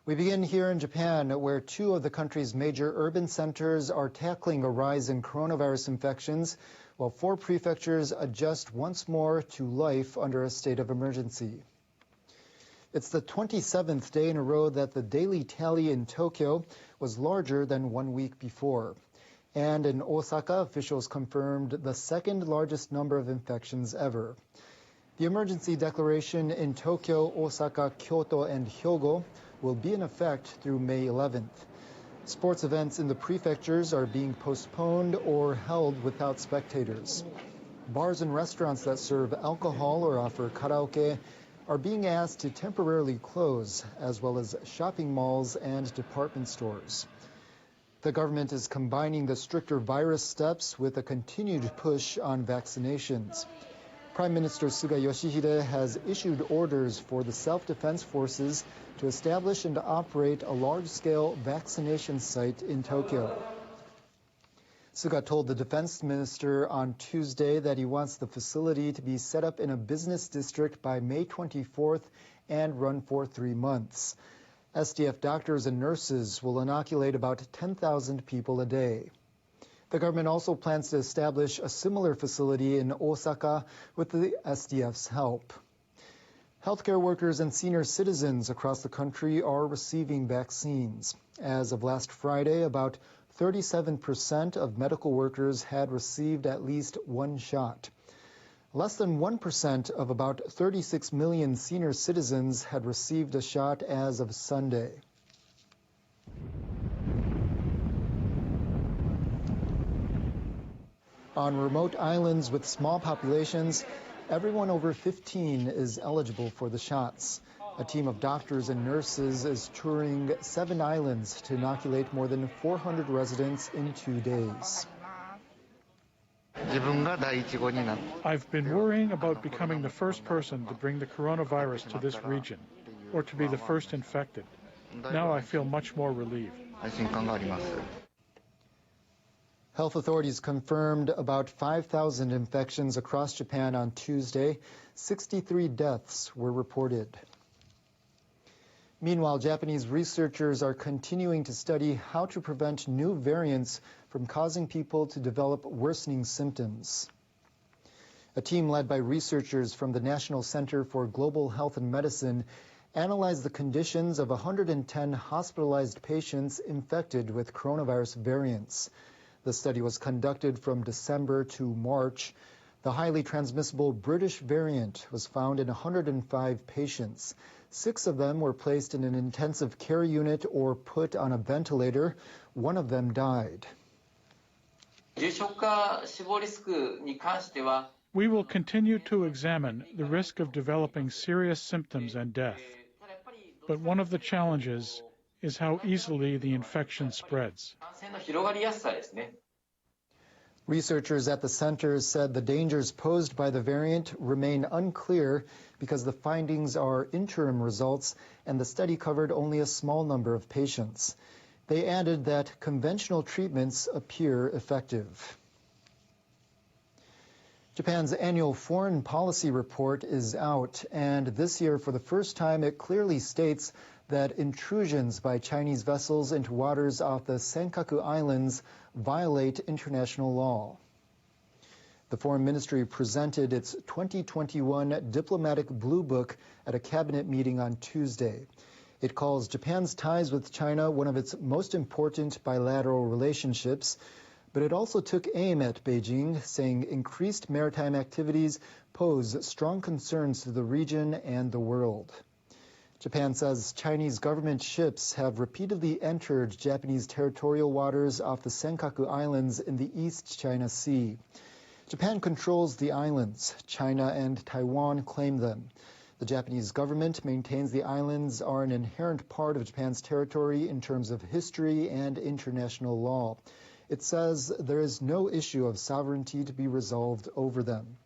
We begin here in Japan, where two of the country's major urban centers are tackling a rise in coronavirus infections, while four prefectures adjust once more to life under a state of emergency. It's the 27th day in a row that the daily tally in Tokyo was larger than 1 week before. And in Osaka, officials confirmed the second largest number of infections ever. The emergency declaration in Tokyo, Osaka, Kyoto, and Hyogo will be in effect through May 11th. Sports events in the prefectures are being postponed or held without spectators. Bars and restaurants that serve alcohol or offer karaoke are being asked to temporarily close, as well as shopping malls and department stores. The government is combining the stricter virus steps with a continued push on vaccinations. Prime Minister Suga Yoshihide has issued orders for the self-defense forces to establish and operate a large-scale vaccination site in Tokyo. Suga told the defense minister on Tuesday that he wants the facility to be set up in a business district by May 24th and run for 3 months. SDF doctors and nurses will inoculate about 10,000 people a day. The government also plans to establish a similar facility in Osaka with the SDF's help. Healthcare workers and senior citizens across the country are receiving vaccines. As of last Friday, about 37% of medical workers had received at least one shot. Less than 1% of about 36 million senior citizens had received a shot as of Sunday. On remote islands with small populations, everyone over 15 is eligible for the shots. A team of doctors and nurses is touring 7 islands to inoculate more than 400 residents in 2 days. I've been worrying about becoming the first person to bring the coronavirus to this region, or to be the first infected. Now I feel much more relieved. Health authorities confirmed about 5,000 infections across Japan on Tuesday. 63 deaths were reported. Meanwhile, Japanese researchers are continuing to study how to prevent new variants from causing people to develop worsening symptoms. A team led by researchers from the National Center for Global Health and Medicine analyzed the conditions of 110 hospitalized patients infected with coronavirus variants. The study was conducted from December to March. The highly transmissible British variant was found in 105 patients. 6 of them were placed in an intensive care unit or put on a ventilator. 1 of them died. We will continue to examine the risk of developing serious symptoms and death. But one of the challenges is how easily the infection spreads. Researchers at the center said the dangers posed by the variant remain unclear because the findings are interim results and the study covered only a small number of patients. They added that conventional treatments appear effective. Japan's annual foreign policy report is out, and this year, for the first time, it clearly states that intrusions by Chinese vessels into waters off the Senkaku Islands violate international law. The Foreign Ministry presented its 2021 Diplomatic Blue Book at a cabinet meeting on Tuesday. It calls Japan's ties with China one of its most important bilateral relationships, but it also took aim at Beijing, saying increased maritime activities pose strong concerns to the region and the world. Japan says Chinese government ships have repeatedly entered Japanese territorial waters off the Senkaku Islands in the East China Sea. Japan controls the islands. China and Taiwan claim them. The Japanese government maintains the islands are an inherent part of Japan's territory in terms of history and international law. It says there is no issue of sovereignty to be resolved over them.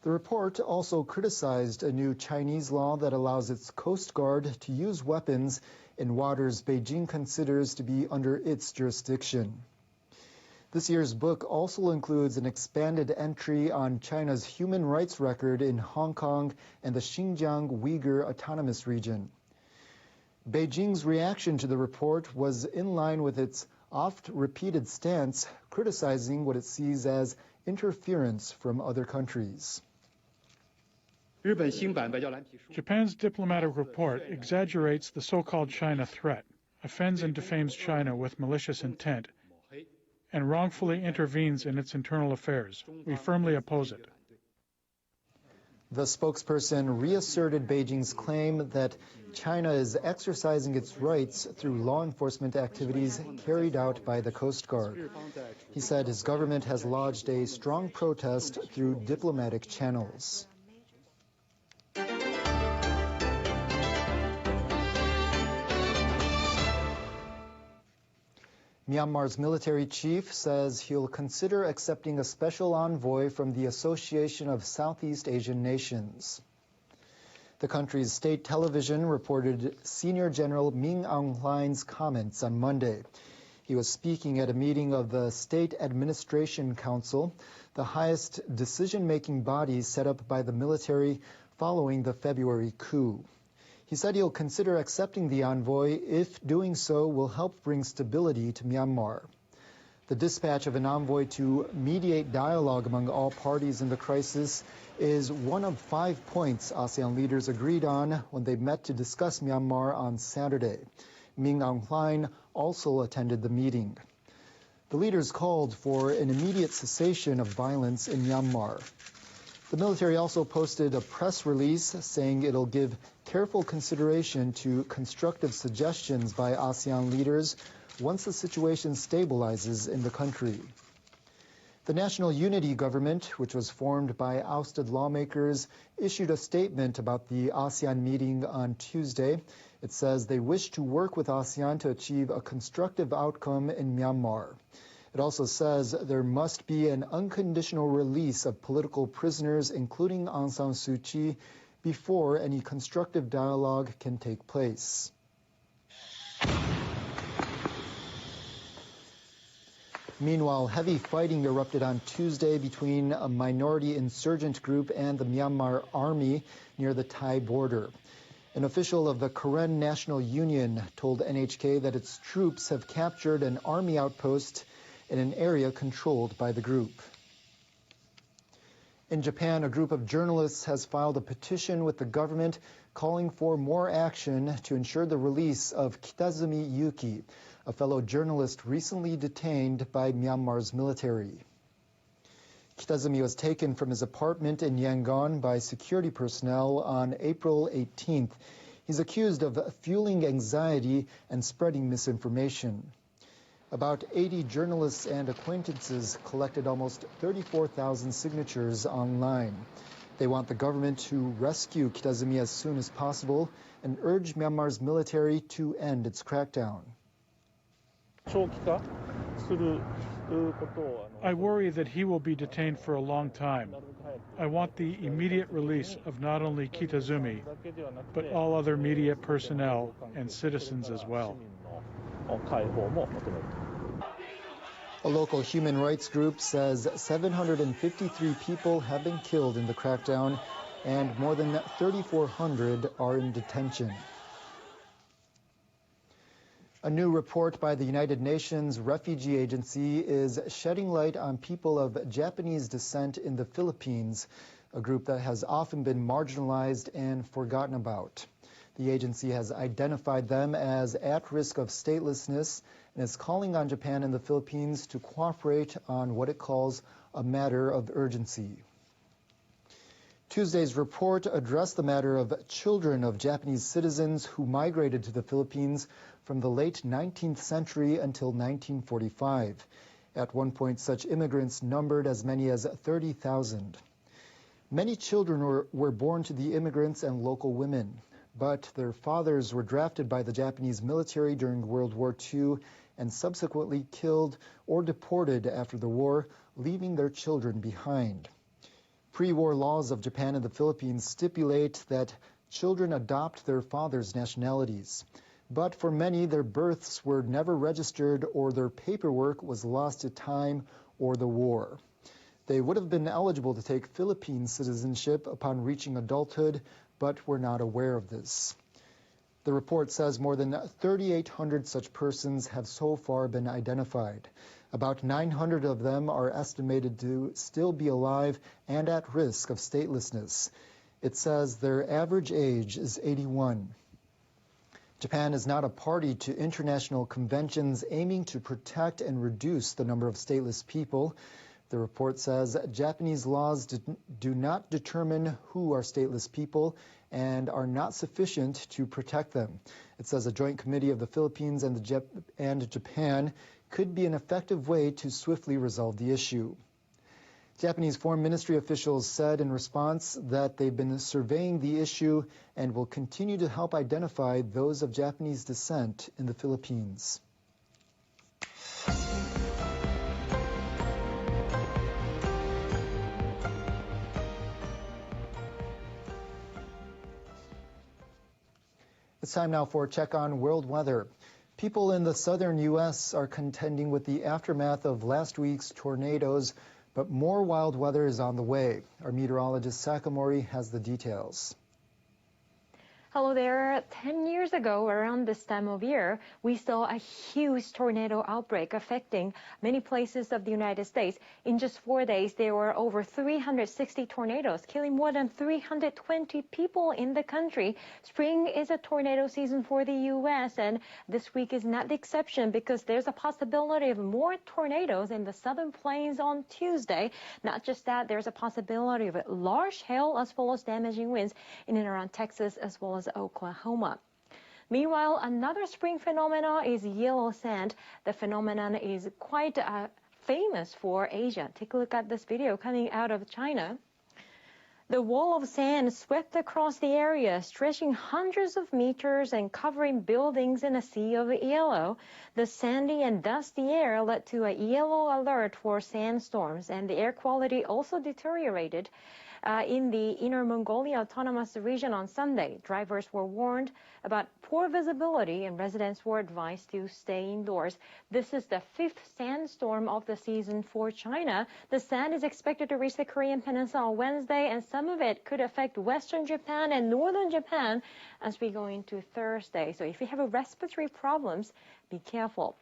The report also criticized a new Chinese law that allows its Coast Guard to use weapons in waters Beijing considers to be under its jurisdiction. This year's book also includes an expanded entry on China's human rights record in Hong Kong and the Xinjiang Uyghur Autonomous Region. Beijing's reaction to the report was in line with its oft-repeated stance, criticizing what it sees as interference from other countries. Japan's diplomatic report exaggerates the so-called China threat, offends and defames China with malicious intent, and wrongfully intervenes in its internal affairs. We firmly oppose it. The spokesperson reasserted Beijing's claim that China is exercising its rights through law enforcement activities carried out by the Coast Guard. He said his government has lodged a strong protest through diplomatic channels. Myanmar's military chief says he'll consider accepting a special envoy from the Association of Southeast Asian Nations. The country's state television reported Senior General Min Aung Hlaing's comments on Monday. He was speaking at a meeting of the State Administration Council, the highest decision-making body set up by the military following the February coup. He said he'll consider accepting the envoy if doing so will help bring stability to Myanmar. The dispatch of an envoy to mediate dialogue among all parties in the crisis is one of 5 points ASEAN leaders agreed on when they met to discuss Myanmar on Saturday. Min Aung Hlaing also attended the meeting. The leaders called for an immediate cessation of violence in Myanmar. The military also posted a press release saying it'll give careful consideration to constructive suggestions by ASEAN leaders once the situation stabilizes in the country. The National Unity Government, which was formed by ousted lawmakers, issued a statement about the ASEAN meeting on Tuesday. It says they wish to work with ASEAN to achieve a constructive outcome in Myanmar. It also says there must be an unconditional release of political prisoners, including Aung San Suu Kyi, before any constructive dialogue can take place. Meanwhile, heavy fighting erupted on Tuesday between a minority insurgent group and the Myanmar army near the Thai border. An official of the Karen National Union told NHK that its troops have captured an army outpost in an area controlled by the group. In Japan, a group of journalists has filed a petition with the government calling for more action to ensure the release of Kitazumi Yuki, a fellow journalist recently detained by Myanmar's military. Kitazumi was taken from his apartment in Yangon by security personnel on April 18th. He's accused of fueling anxiety and spreading misinformation. About 80 journalists and acquaintances collected almost 34,000 signatures online. They want the government to rescue Kitazumi as soon as possible and urge Myanmar's military to end its crackdown. I worry that he will be detained for a long time. I want the immediate release of not only Kitazumi, but all other media personnel and citizens as well. A local human rights group says 753 people have been killed in the crackdown and more than 3,400 are in detention. A new report by the United Nations Refugee Agency is shedding light on people of Japanese descent in the Philippines, a group that has often been marginalized and forgotten about. The agency has identified them as at risk of statelessness and is calling on Japan and the Philippines to cooperate on what it calls a matter of urgency. Tuesday's report addressed the matter of children of Japanese citizens who migrated to the Philippines from the late 19th century until 1945. At one point, such immigrants numbered as many as 30,000. Many children were born to the immigrants and local women, but their fathers were drafted by the Japanese military during World War II and subsequently killed or deported after the war, leaving their children behind. Pre-war laws of Japan and the Philippines stipulate that children adopt their fathers' nationalities. But for many, their births were never registered or their paperwork was lost to time or the war. They would have been eligible to take Philippine citizenship upon reaching adulthood, but were not aware of this. The report says more than 3,800 such persons have so far been identified. About 900 of them are estimated to still be alive and at risk of statelessness. It says their average age is 81. Japan is not a party to international conventions aiming to protect and reduce the number of stateless people. The report says Japanese laws do not determine who are stateless people and are not sufficient to protect them. It says a joint committee of the Philippines and Japan could be an effective way to swiftly resolve the issue. Japanese Foreign Ministry officials said in response that they've been surveying the issue and will continue to help identify those of Japanese descent in the Philippines. It's time now for a check on world weather. People in the southern U.S. are contending with the aftermath of last week's tornadoes, but more wild weather is on the way. Our meteorologist Sakamori has the details. Hello there. 10 years ago, around this time of year, we saw a huge tornado outbreak affecting many places of the United States. In just 4 days, there were over 360 tornadoes, killing more than 320 people in the country. Spring is a tornado season for the U.S., and this week is not the exception because there's a possibility of more tornadoes in the southern plains on Tuesday. Not just that, there's a possibility of large hail as well as damaging winds in and around Texas as well as Oklahoma. Meanwhile, another spring phenomenon is yellow sand. The phenomenon is quite famous for Asia. Take a look at this video coming out of China. The wall of sand swept across the area, stretching hundreds of meters and covering buildings in a sea of yellow. The sandy and dusty air led to a yellow alert for sandstorms, and the air quality also deteriorated. In the Inner Mongolia Autonomous Region on Sunday, drivers were warned about poor visibility and residents were advised to stay indoors. This is the 5th sandstorm of the season for China. The sand is expected to reach the Korean Peninsula on Wednesday, and some of it could affect western Japan and northern Japan as we go into Thursday. So if you have respiratory problems, be careful.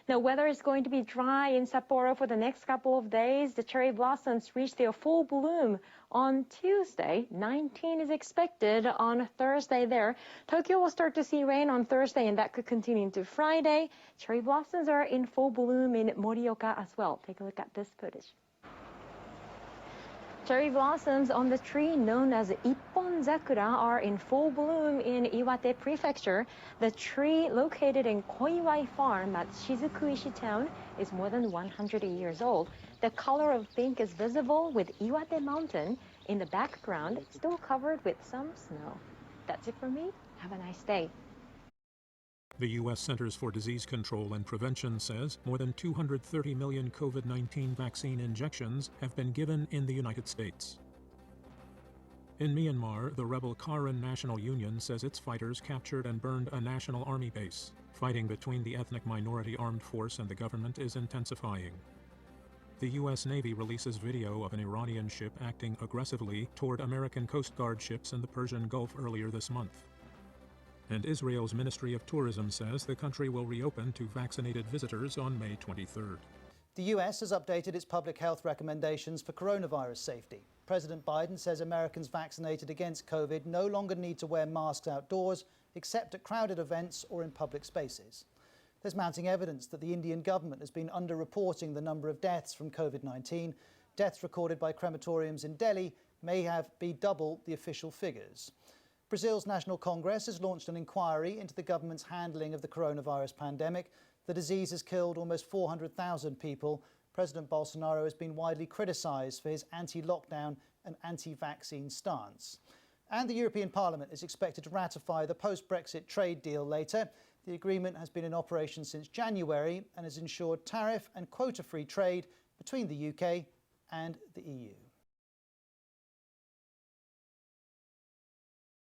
Now, weather is going to be dry in Sapporo for the next couple of days. The cherry blossoms reach their full bloom on Tuesday. 19 is expected on Thursday there. Tokyo will start to see rain on Thursday, and that could continue into Friday. Cherry blossoms are in full bloom in Morioka as well. Take a look at this footage. Cherry blossoms on the tree known as Ippon Zakura are in full bloom in Iwate Prefecture. The tree located in Koiwai Farm at Shizukuishi town is more than 100 years old. The color of pink is visible with Iwate Mountain in the background, still covered with some snow. That's it for me. Have a nice day. The U.S. Centers for Disease Control and Prevention says more than 230 million COVID-19 vaccine injections have been given in the United States. In Myanmar, the rebel Karen National Union says its fighters captured and burned a national army base. Fighting between the ethnic minority armed force and the government is intensifying. The U.S. Navy releases video of an Iranian ship acting aggressively toward American Coast Guard ships in the Persian Gulf earlier this month. And Israel's Ministry of Tourism says the country will reopen to vaccinated visitors on May 23rd. The US has updated its public health recommendations for coronavirus safety. President Biden says Americans vaccinated against COVID no longer need to wear masks outdoors, except at crowded events or in public spaces. There's mounting evidence that the Indian government has been underreporting the number of deaths from COVID-19. Deaths recorded by crematoriums in Delhi may be double the official figures. Brazil's National Congress has launched an inquiry into the government's handling of the coronavirus pandemic. The disease has killed almost 400,000 people. President Bolsonaro has been widely criticised for his anti-lockdown and anti-vaccine stance. And the European Parliament is expected to ratify the post-Brexit trade deal later. The agreement has been in operation since January and has ensured tariff and quota-free trade between the UK and the EU.